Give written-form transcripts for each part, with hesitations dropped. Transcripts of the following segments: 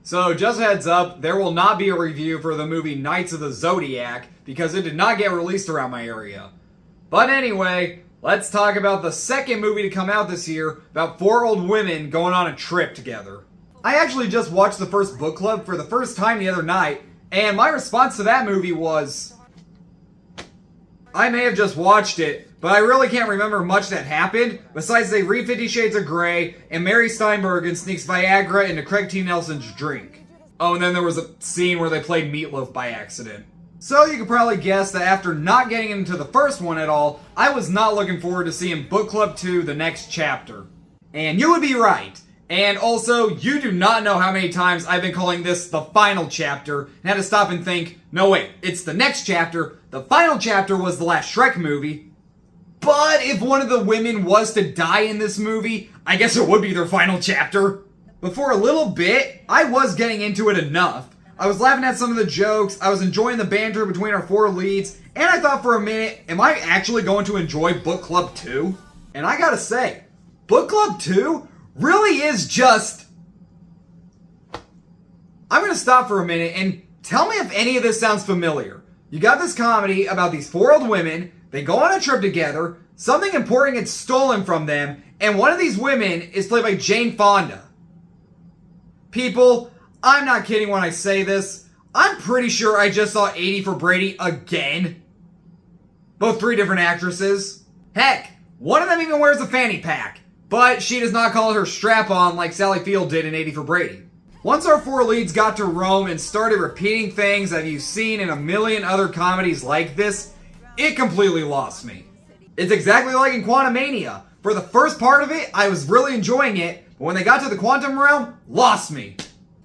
So just a heads up, there will not be a review for the movie Knights of the Zodiac because it did not get released around my area. But anyway, let's talk about the second movie to come out this year about 4 old women going on a trip together. I actually just watched the first book club for the first time the other night, and my response to that movie was, I may have just watched it, but I really can't remember much that happened, besides they read 50 Shades of Grey, and Mary Steenburgen sneaks Viagra into Craig T. Nelson's drink. Oh, and then there was a scene where they played Meatloaf by accident. So you could probably guess that after not getting into the first one at all, I was not looking forward to seeing Book Club 2, the next chapter. And you would be right. And also, you do not know how many times I've been calling this the final chapter, and had to stop and think, no wait, it's the next chapter. The final chapter was the last Shrek movie. But if one of the women was to die in this movie, I guess it would be their final chapter. But for a little bit, I was getting into it enough. I was laughing at some of the jokes, I was enjoying the banter between our 4 leads, and I thought for a minute, am I actually going to enjoy Book Club 2? And I gotta say, Book Club 2 really is just... I'm gonna stop for a minute and tell me if any of this sounds familiar. You got this comedy about these 4 old women, they go on a trip together, something important gets stolen from them, and one of these women is played by Jane Fonda. People, I'm not kidding when I say this. I'm pretty sure I just saw 80 for Brady again. Both 3 different actresses. Heck, one of them even wears a fanny pack. But she does not call it her strap-on like Sally Field did in 80 for Brady. Once our 4 leads got to Rome and started repeating things that you've seen in a million other comedies like this, it completely lost me. It's exactly like in Quantumania. For the first part of it, I was really enjoying it, but when they got to the quantum realm, lost me.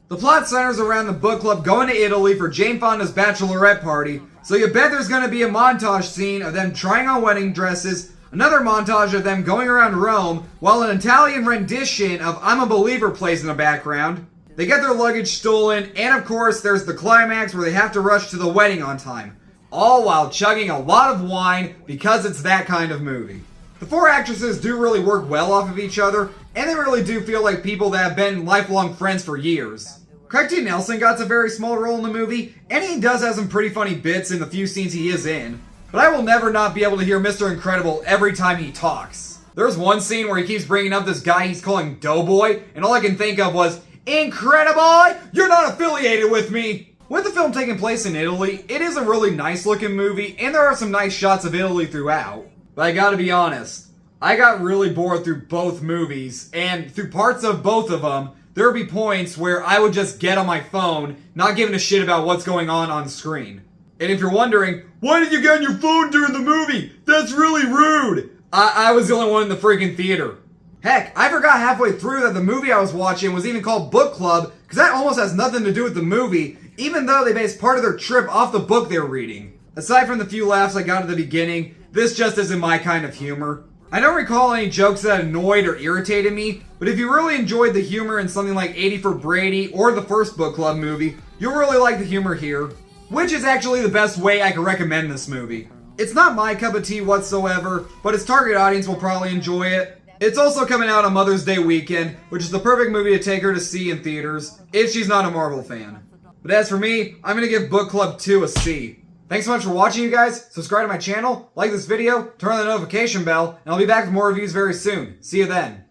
The plot centers around the book club going to Italy for Jane Fonda's bachelorette party, so you bet there's going to be a montage scene of them trying on wedding dresses, another montage of them going around Rome, while an Italian rendition of I'm a Believer plays in the background. They get their luggage stolen, and of course there's the climax where they have to rush to the wedding on time. All while chugging a lot of wine because it's that kind of movie. The 4 actresses do really work well off of each other, and they really do feel like people that have been lifelong friends for years. Craig T. Nelson got a very small role in the movie, and he does have some pretty funny bits in the few scenes he is in. But I will never not be able to hear Mr. Incredible every time he talks. There's one scene where he keeps bringing up this guy he's calling Doughboy, and all I can think of was, Incredible! You're not affiliated with me! With the film taking place in Italy, it is a really nice looking movie, and there are some nice shots of Italy throughout. But I gotta be honest, I got really bored through both movies, and through parts of both of them, there would be points where I would just get on my phone, not giving a shit about what's going on screen. And if you're wondering, why did you get on your phone during the movie? That's really rude! I was the only one in the freaking theater. Heck, I forgot halfway through that the movie I was watching was even called Book Club, because that almost has nothing to do with the movie, even though they based part of their trip off the book they were reading. Aside from the few laughs I got at the beginning, this just isn't my kind of humor. I don't recall any jokes that annoyed or irritated me, but if you really enjoyed the humor in something like 80 for Brady or the first Book Club movie, you'll really like the humor here. Which is actually the best way I could recommend this movie. It's not my cup of tea whatsoever, but its target audience will probably enjoy it. It's also coming out on Mother's Day weekend, which is the perfect movie to take her to see in theaters, if she's not a Marvel fan. But as for me, I'm going to give Book Club 2 a C. Thanks so much for watching, you guys. Subscribe to my channel, like this video, turn on the notification bell, and I'll be back with more reviews very soon. See you then.